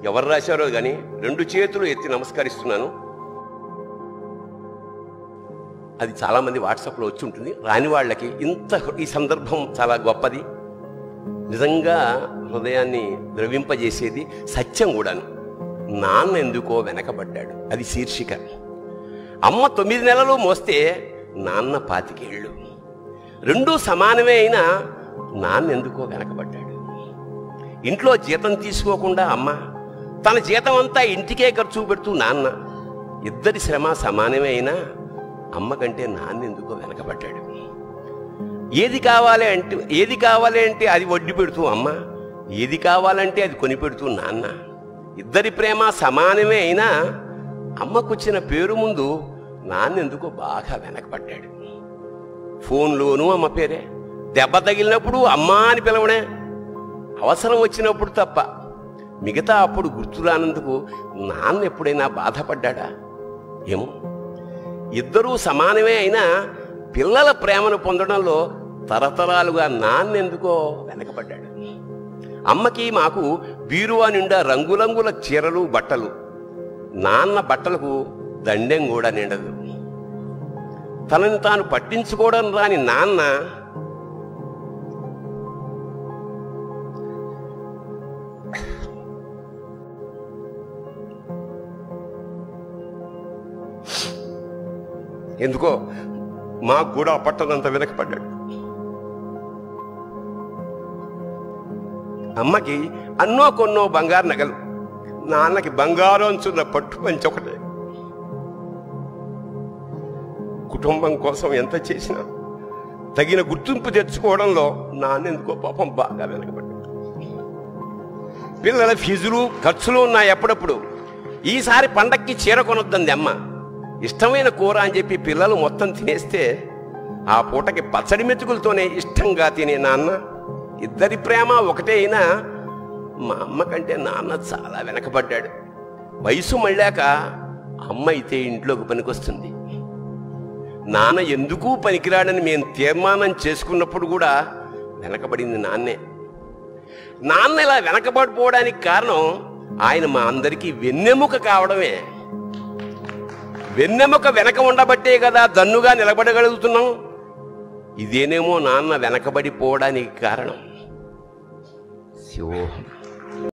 ఎవరు రాశారో కానీ 2 చేతులు ఎత్తి నమస్కరిస్తున్నాను. అది చాలామంది వాట్సాప్లో వచ్చి ఉంటుంది. రాని వాళ్ళకి ఈ సందర్భం చాలా గొప్పది, నిజంగా హృదయాన్ని ద్రవింపజేసేది, సత్యం కూడాను. నాన్న ఎందుకో వెనకబడ్డాడు, అది శీర్షిక. అమ్మ 9 నెలలు మోస్తే నాన్న 25 ఏళ్ళు. రెండూ సమానమే అయినా నాన్న ఎందుకో వెనకబడ్డాడు. ఇంట్లో జీతం తీసుకోకుండా అమ్మ, తన జీతం అంతా ఇంటికే ఖర్చు పెడుతూ నాన్న, ఇద్దరి శ్రమ సమానమే అయినా అమ్మ కంటే నాన్న ఎందుకో వెనకబడ్డాడు. ఏది కావాలి అంటే అది వడ్డీ పెడుతూ అమ్మ, ఏది కావాలంటే అది కొని పెడుతూ నాన్న. ఇద్దరి ప్రేమ సమానమే అయినా అమ్మకొచ్చిన పేరు ముందు నాన్న ఎందుకో బాగా వెనకబడ్డాడు. ఫోన్లోనూ అమ్మ పేరే, దెబ్బ తగిలినప్పుడు అమ్మ అని పిలవనే, అవసరం వచ్చినప్పుడు తప్ప మిగతా అప్పుడు గుర్తురానందుకు నాన్న ఎప్పుడైనా బాధపడ్డా? ఏమో. ఇద్దరూ సమానమే అయినా పిల్లల ప్రేమను పొందడంలో తరతరాలుగా నాన్నెందుకో వెనకబడ్డాడు. అమ్మకి మాకు బీరువా నిండా రంగురంగుల చీరలు బట్టలు, నాన్న బట్టలకు దండెం కూడా నిండదు. తనని తాను పట్టించుకోవడం రాని నాన్న ఎందుకో మాకు కూడా పట్టనంత వెనకపడ్డాడు. అమ్మకి అన్నో కొన్నో బంగారు నగలు, నాన్నకి బంగారం అంచున్న పట్టు పంచి ఒకటే. కుటుంబం కోసం ఎంత చేసినా తగిన గుర్తింపు తెచ్చుకోవడంలో నాన్నెందుకో పాపం బాగా వెనకబడ్డాడు. పిల్లల ఫీజులు ఖర్చులు ఉన్నాయి. ఎప్పుడప్పుడు ఈసారి పండక్కి చీర కొనొద్దంది అమ్మ. ఇష్టమైన కూర అని చెప్పి పిల్లలు మొత్తం తినేస్తే ఆ పూటకి పచ్చడి మెతుకులతోనే ఇష్టంగా తినే నాన్న. ఇద్దరి ప్రేమ ఒకటే అయినా మా అమ్మ కంటే నాన్న చాలా వెనకబడ్డాడు. వయసు మళ్ళాక అమ్మ అయితే ఇంట్లోకి పనికొస్తుంది. నాన్న ఎందుకు పనికిరాడని మేము తీర్మానం చేసుకున్నప్పుడు కూడా వెనకబడింది నాన్నే. నాన్న ఇలా వెనకబడిపోవడానికి కారణం ఆయన మా అందరికీ వెన్నెముక కావడమే. వెన్నెముక వెనక ఉండబట్టే కదా దన్నుగా నిలబడగలుగుతున్నాం. ఇదేనేమో నాన్న వెనకబడిపోవడానికి కారణం. శివోహం.